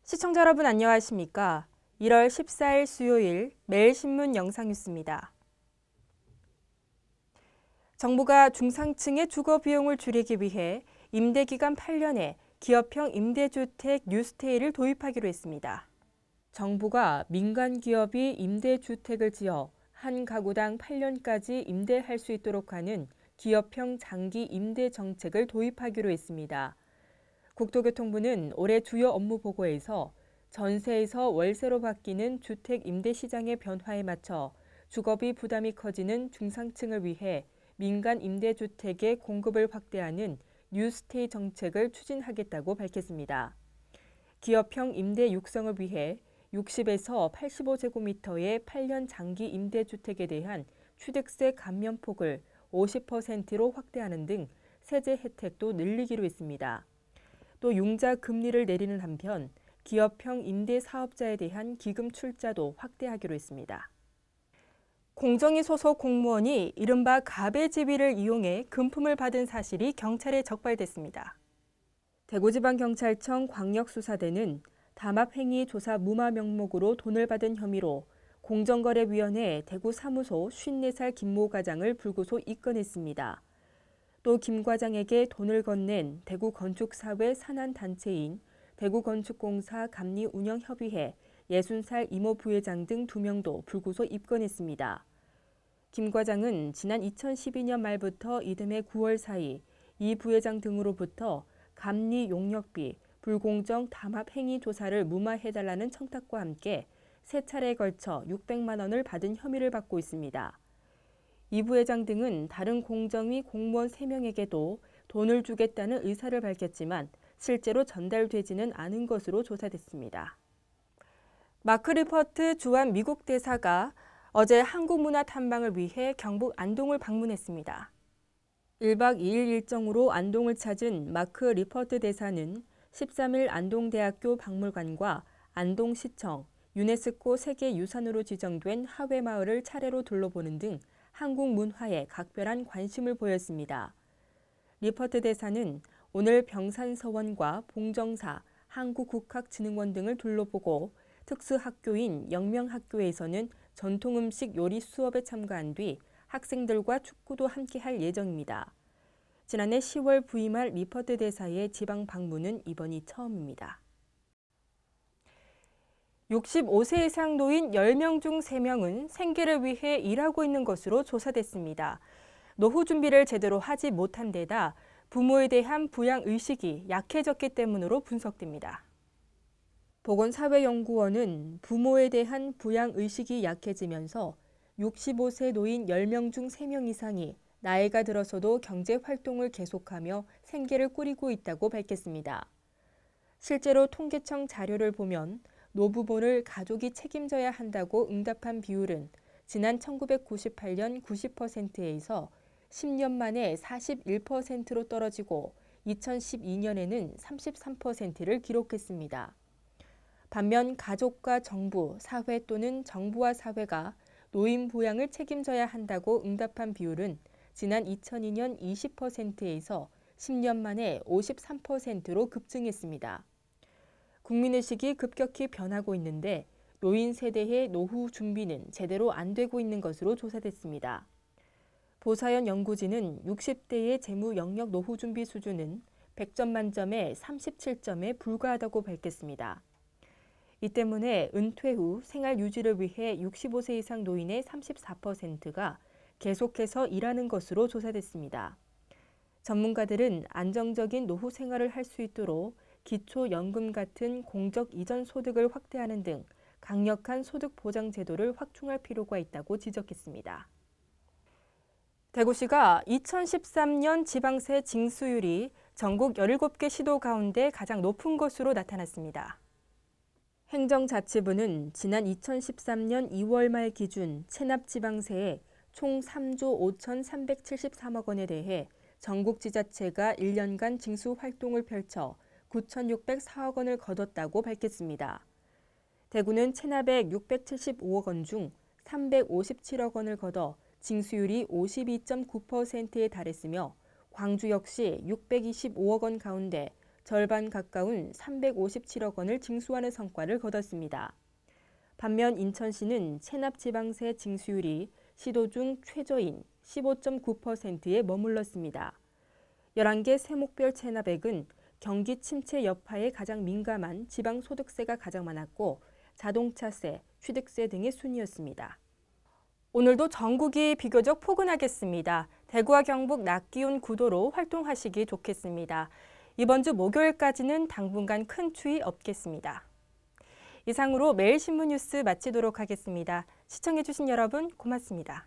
시청자 여러분 안녕하십니까? 1월 14일 수요일 매일신문 영상뉴스입니다. 정부가 중상층의 주거 비용을 줄이기 위해 임대기간 8년에 기업형 임대주택 뉴스테이를 도입하기로 했습니다. 정부가 민간 기업이 임대주택을 지어 한 가구당 8년까지 임대할 수 있도록 하는 기업형 장기 임대 정책을 도입하기로 했습니다. 국토교통부는 올해 주요 업무 보고에서 전세에서 월세로 바뀌는 주택 임대 시장의 변화에 맞춰 주거비 부담이 커지는 중상층을 위해 민간 임대주택의 공급을 확대하는 뉴스테이 정책을 추진하겠다고 밝혔습니다. 기업형 임대 육성을 위해 60에서 85제곱미터의 8년 장기 임대주택에 대한 취득세 감면폭을 50%로 확대하는 등 세제 혜택도 늘리기로 했습니다. 또 융자 금리를 내리는 한편 기업형 임대 사업자에 대한 기금 출자도 확대하기로 했습니다. 공정위 소속 공무원이 이른바 가배지위를 이용해 금품을 받은 사실이 경찰에 적발됐습니다. 대구지방경찰청 광역수사대는 담합행위 조사 무마 명목으로 돈을 받은 혐의로 공정거래위원회 대구사무소 54살 김모 과장을 불구속 입건했습니다. 또 김 과장에게 돈을 건넨 대구건축사회 산하단체인 대구건축공사 감리운영협의회 60살 이모 부회장 등 2명도 불구속 입건했습니다. 김 과장은 지난 2012년 말부터 이듬해 9월 사이 이 부회장 등으로부터 감리 용역비, 불공정 담합 행위 조사를 무마해달라는 청탁과 함께 3차례에 걸쳐 600만 원을 받은 혐의를 받고 있습니다. 이 부회장 등은 다른 공정위 공무원 3명에게도 돈을 주겠다는 의사를 밝혔지만 실제로 전달되지는 않은 것으로 조사됐습니다. 마크 리퍼트 주한 미국 대사가 어제 한국문화 탐방을 위해 경북 안동을 방문했습니다. 1박 2일 일정으로 안동을 찾은 마크 리퍼트 대사는 13일 안동대학교 박물관과 안동시청, 유네스코 세계유산으로 지정된 하회마을을 차례로 둘러보는 등 한국 문화에 각별한 관심을 보였습니다. 리퍼트 대사는 오늘 병산서원과 봉정사, 한국국학진흥원 등을 둘러보고 특수학교인 영명학교에서는 전통음식 요리 수업에 참가한 뒤 학생들과 축구도 함께할 예정입니다. 지난해 10월 부임할 리퍼트 대사의 지방 방문은 이번이 처음입니다. 65세 이상 노인 10명 중 3명은 생계를 위해 일하고 있는 것으로 조사됐습니다. 노후 준비를 제대로 하지 못한 데다 부모에 대한 부양의식이 약해졌기 때문으로 분석됩니다. 보건사회연구원은 부모에 대한 부양의식이 약해지면서 65세 노인 10명 중 3명 이상이 나이가 들어서도 경제활동을 계속하며 생계를 꾸리고 있다고 밝혔습니다. 실제로 통계청 자료를 보면 노부모를 가족이 책임져야 한다고 응답한 비율은 지난 1998년 90%에서 10년 만에 41%로 떨어지고 2012년에는 33%를 기록했습니다. 반면 가족과 정부, 사회 또는 정부와 사회가 노인 부양을 책임져야 한다고 응답한 비율은 지난 2002년 20%에서 10년 만에 53%로 급증했습니다. 국민의식이 급격히 변하고 있는데 노인 세대의 노후 준비는 제대로 안 되고 있는 것으로 조사됐습니다. 보사연 연구진은 60대의 재무 영역 노후 준비 수준은 100점 만점에 37점에 불과하다고 밝혔습니다. 이 때문에 은퇴 후 생활 유지를 위해 65세 이상 노인의 34%가 계속해서 일하는 것으로 조사됐습니다. 전문가들은 안정적인 노후 생활을 할 수 있도록 기초연금 같은 공적 이전 소득을 확대하는 등 강력한 소득 보장 제도를 확충할 필요가 있다고 지적했습니다. 대구시가 2013년 지방세 징수율이 전국 17개 시도 가운데 가장 높은 것으로 나타났습니다. 행정자치부는 지난 2013년 2월 말 기준 체납지방세의 총 3조 5,373억 원에 대해 전국 지자체가 1년간 징수 활동을 펼쳐 9,604억 원을 거뒀다고 밝혔습니다. 대구는 체납액 675억 원 중 357억 원을 거둬 징수율이 52.9%에 달했으며 광주 역시 625억 원 가운데 절반 가까운 357억 원을 징수하는 성과를 거뒀습니다. 반면 인천시는 체납지방세 징수율이 시도 중 최저인 15.9%에 머물렀습니다. 11개 세목별 체납액은 경기 침체 여파에 가장 민감한 지방소득세가 가장 많았고 자동차세, 취득세 등의 순이었습니다. 오늘도 전국이 비교적 포근하겠습니다. 대구와 경북 낮 기온 9도로 활동하시기 좋겠습니다. 이번 주 목요일까지는 당분간 큰 추위 없겠습니다. 이상으로 매일 신문 뉴스 마치도록 하겠습니다. 시청해주신 여러분 고맙습니다.